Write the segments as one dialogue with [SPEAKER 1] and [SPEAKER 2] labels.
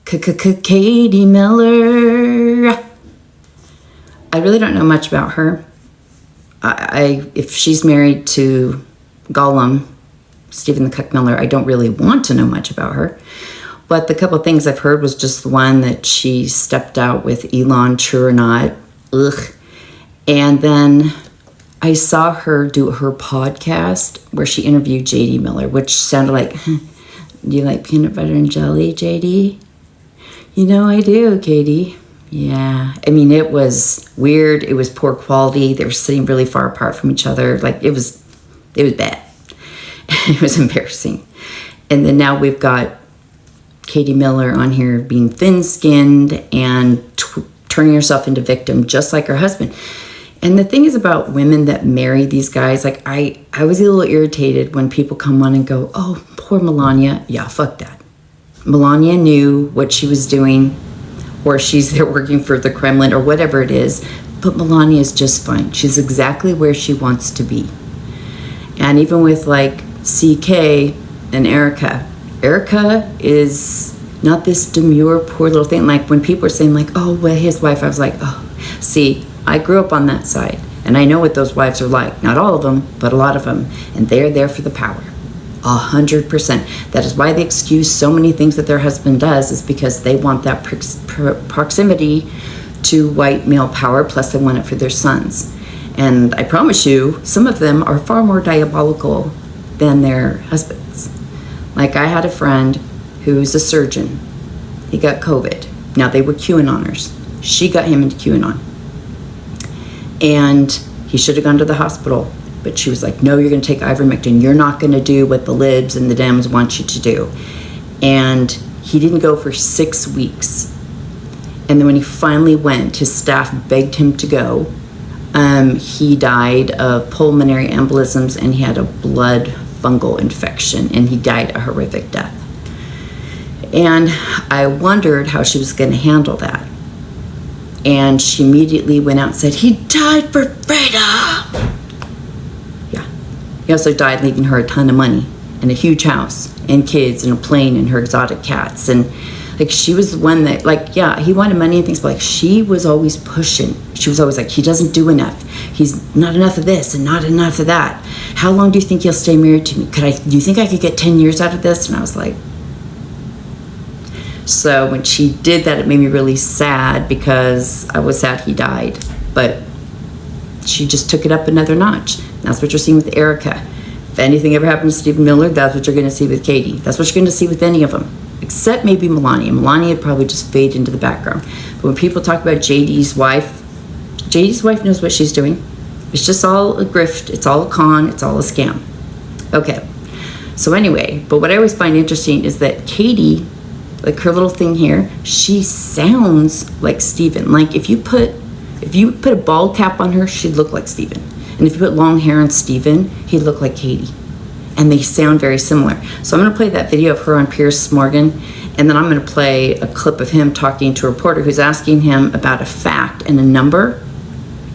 [SPEAKER 1] Katie Miller. I really don't know much about her. If she's married to Gollum, Stephen the Cuck Miller, I don't really want to know much about her. But the couple of things I've heard was just the one that she stepped out with Elon, true or not. Ugh. And then I saw her do her podcast where she interviewed JD Miller, which sounded like, do you like peanut butter and jelly, JD? You know I do, Katie. Yeah. I mean, it was weird. It was poor quality. They were sitting really far apart from each other. Like, it was bad. It was embarrassing. And then now we've got Katie Miller on here being thin-skinned and turning herself into victim just like her husband. And the thing is about women that marry these guys, like I was a little irritated when people come on and go, oh, poor Melania. Yeah, fuck that. Melania knew what she was doing, or she's there working for the Kremlin or whatever it is, but Melania is just fine. She's exactly where she wants to be. And even with like CK and Erica is not this demure, poor little thing. Like when people are saying like, oh, well, his wife, I was like, oh, see, I grew up on that side and I know what those wives are like. Not all of them, but a lot of them. And they're there for the power. 100%. That is why they excuse so many things that their husband does, is because they want that proximity to white male power, plus they want it for their sons. And I promise you, some of them are far more diabolical than their husbands. Like I had a friend who's a surgeon. He got COVID. Now they were QAnoners. She got him into QAnon. And he should have gone to the hospital. But she was like, no, you're going to take ivermectin. You're not going to do what the libs and the Dems want you to do. And he didn't go for 6 weeks. And then when he finally went, his staff begged him to go. He died of pulmonary embolisms and he had a blood fungal infection and he died a horrific death. And I wondered how she was going to handle that. And she immediately went out and said, he died for freedom. He also died leaving her a ton of money and a huge house and kids and a plane and her exotic cats. And like she was the one that like, yeah, he wanted money and things, but like she was always pushing. She was always like, he doesn't do enough. He's not enough of this and not enough of that. How long do you think he'll stay married to me? Do you think I could get 10 years out of this? And I was like, so when she did that, it made me really sad because I was sad he died, but she just took it up another notch. That's what you're seeing with Erica. If anything ever happened to Stephen Miller, that's what you're going to see with Katie. That's what you're going to see with any of them, except maybe Melania. Melania would probably just fade into the background. But when people talk about JD's wife knows what she's doing. It's just all a grift. It's all a con. It's all a scam. Okay. So anyway, but what I always find interesting is that Katie, like her little thing here, she sounds like Stephen. Like if you put a bald cap on her, she'd look like Stephen. And if you put long hair on Stephen, he'd look like Katie. And they sound very similar. So I'm going to play that video of her on Piers Morgan. And then I'm going to play a clip of him talking to a reporter who's asking him about a fact and a number.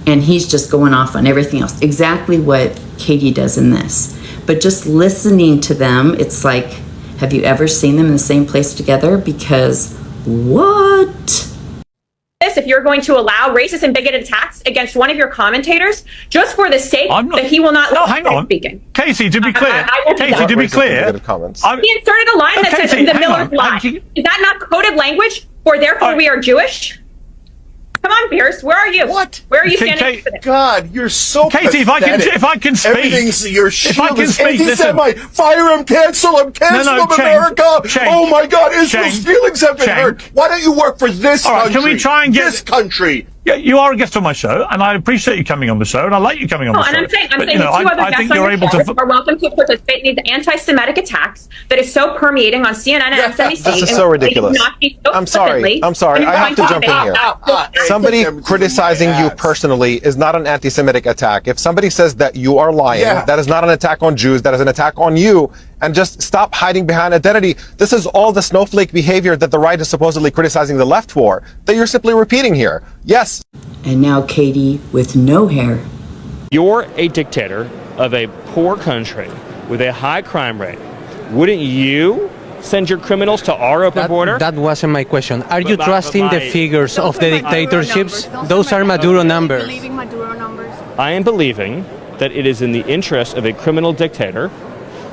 [SPEAKER 1] And he's just going off on everything else. Exactly what Katie does in this. But just listening to them, it's like, have you ever seen them in the same place together? Because what?
[SPEAKER 2] If you're going to allow racist and bigoted attacks against one of your commentators just for the sake that he will not
[SPEAKER 3] hang on.
[SPEAKER 2] Speaking.
[SPEAKER 3] Casey, to be clear, he inserted
[SPEAKER 2] a line that says the Miller's lie. Is that not coded language for therefore we are Jewish? Come on, Pierce, where are you?
[SPEAKER 4] What?
[SPEAKER 2] Where are you standing?
[SPEAKER 4] God, you're so
[SPEAKER 3] Casey,
[SPEAKER 4] pathetic.
[SPEAKER 3] if I can speak.
[SPEAKER 4] Everything's your shield is
[SPEAKER 3] listen.
[SPEAKER 4] anti-Semite. Fire him, cancel him, America. Oh my God, Israel's feelings have been hurt. Why don't you work for this country?
[SPEAKER 3] Can we try and get
[SPEAKER 4] this country?
[SPEAKER 3] Yeah, you are a guest on my show, and I appreciate you coming on the show, and I like you coming on the show.
[SPEAKER 2] And I'm saying the two other guests on your show are welcome to participate in these anti-Semitic attacks that is so permeating on CNN and MSNBC.
[SPEAKER 5] This is so ridiculous. I'm sorry. I have to jump in here. Somebody criticizing you personally is not an anti-Semitic attack. If somebody says that you are lying, that is not an attack on Jews, that is an attack on you. And just stop hiding behind identity. This is all the snowflake behavior that the right is supposedly criticizing the left for, that you're simply repeating here. Yes.
[SPEAKER 1] And now Katie with no hair.
[SPEAKER 6] You're a dictator of a poor country with a high crime rate. Wouldn't you send your criminals to our open border?
[SPEAKER 7] That wasn't my question. Are you
[SPEAKER 6] But
[SPEAKER 7] trusting the
[SPEAKER 6] my-
[SPEAKER 7] figures of the dictatorships? Those are Maduro numbers.
[SPEAKER 6] I am believing that it is in the interest of a criminal dictator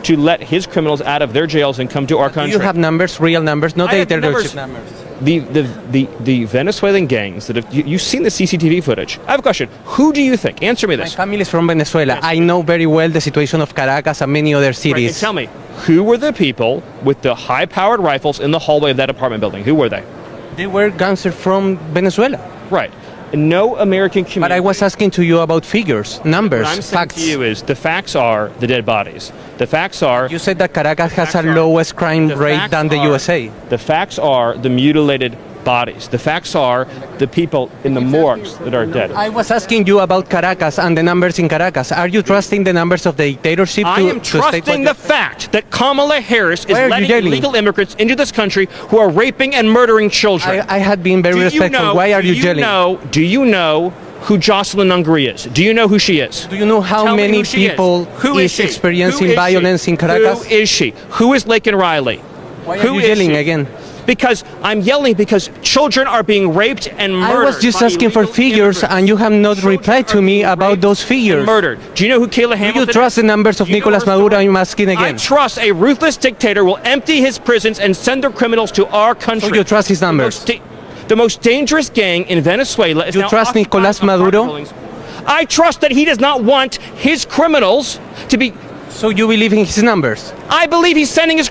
[SPEAKER 6] to let his criminals out of their jails and come to our
[SPEAKER 7] Do
[SPEAKER 6] country.
[SPEAKER 7] you have numbers, real numbers, not
[SPEAKER 6] I have
[SPEAKER 7] dictatorship numbers?
[SPEAKER 6] The Venezuelan gangs that have you've seen the CCTV footage. I have a question. Who do you think? Answer me
[SPEAKER 7] My
[SPEAKER 6] this.
[SPEAKER 7] family is from Venezuela. I know very well the situation of Caracas and many other
[SPEAKER 6] Right, and
[SPEAKER 7] cities.
[SPEAKER 6] tell me, who were the people with the high-powered rifles in the hallway of that apartment building? Who were they?
[SPEAKER 7] They were gangsters from Venezuela.
[SPEAKER 6] Right. No American community.
[SPEAKER 7] But I was asking to you about figures, numbers,
[SPEAKER 6] What I'm saying
[SPEAKER 7] facts.
[SPEAKER 6] to you is the facts are the dead bodies. The facts are
[SPEAKER 7] You said that Caracas has a
[SPEAKER 6] facts are-
[SPEAKER 7] lowest crime
[SPEAKER 6] the
[SPEAKER 7] rate
[SPEAKER 6] facts
[SPEAKER 7] than the
[SPEAKER 6] are-
[SPEAKER 7] USA.
[SPEAKER 6] The facts are the mutilated bodies. The facts are the people in the morgues that are dead.
[SPEAKER 7] I was asking you about Caracas and the numbers in Caracas. Are you trusting the numbers of the dictatorship
[SPEAKER 6] I am
[SPEAKER 7] to state
[SPEAKER 6] trusting
[SPEAKER 7] what
[SPEAKER 6] the fact that Kamala Harris is
[SPEAKER 7] Why are you
[SPEAKER 6] letting
[SPEAKER 7] yelling?
[SPEAKER 6] illegal immigrants into this country who are raping and murdering children.
[SPEAKER 7] I had been very respectful. Why are you yelling?
[SPEAKER 6] Do you know who Jocelyn Nungri is? Do you know who she is?
[SPEAKER 7] Do you know how
[SPEAKER 6] Tell me
[SPEAKER 7] many
[SPEAKER 6] who she
[SPEAKER 7] people
[SPEAKER 6] Who
[SPEAKER 7] is
[SPEAKER 6] she?
[SPEAKER 7] experiencing
[SPEAKER 6] Who is she?
[SPEAKER 7] violence in Caracas?
[SPEAKER 6] Who is she? Who is Laken Riley?
[SPEAKER 7] Why are
[SPEAKER 6] Who
[SPEAKER 7] you
[SPEAKER 6] is
[SPEAKER 7] yelling
[SPEAKER 6] she?
[SPEAKER 7] again?
[SPEAKER 6] Because I'm yelling because children are being raped and murdered.
[SPEAKER 7] I was just
[SPEAKER 6] by
[SPEAKER 7] asking for
[SPEAKER 6] illegal
[SPEAKER 7] figures
[SPEAKER 6] immigrants.
[SPEAKER 7] and you have not
[SPEAKER 6] Children
[SPEAKER 7] replied to
[SPEAKER 6] are
[SPEAKER 7] me
[SPEAKER 6] being
[SPEAKER 7] about
[SPEAKER 6] raped
[SPEAKER 7] those
[SPEAKER 6] and
[SPEAKER 7] figures.
[SPEAKER 6] murdered. Do you know who Kayla
[SPEAKER 7] Do
[SPEAKER 6] Hamilton
[SPEAKER 7] you trust the numbers of
[SPEAKER 6] Do you know
[SPEAKER 7] Nicolas
[SPEAKER 6] her
[SPEAKER 7] Maduro?
[SPEAKER 6] story?
[SPEAKER 7] I'm asking
[SPEAKER 6] I
[SPEAKER 7] again.
[SPEAKER 6] trust a ruthless dictator will empty his prisons and send their criminals to our country.
[SPEAKER 7] So you trust his numbers?
[SPEAKER 6] The most dangerous gang in Venezuela is
[SPEAKER 7] You
[SPEAKER 6] now
[SPEAKER 7] trust
[SPEAKER 6] occupying
[SPEAKER 7] Nicolas
[SPEAKER 6] apartment
[SPEAKER 7] Maduro?
[SPEAKER 6] buildings. I trust that he does not want his criminals to be.
[SPEAKER 7] So you believe in his numbers?
[SPEAKER 6] I believe he's sending his.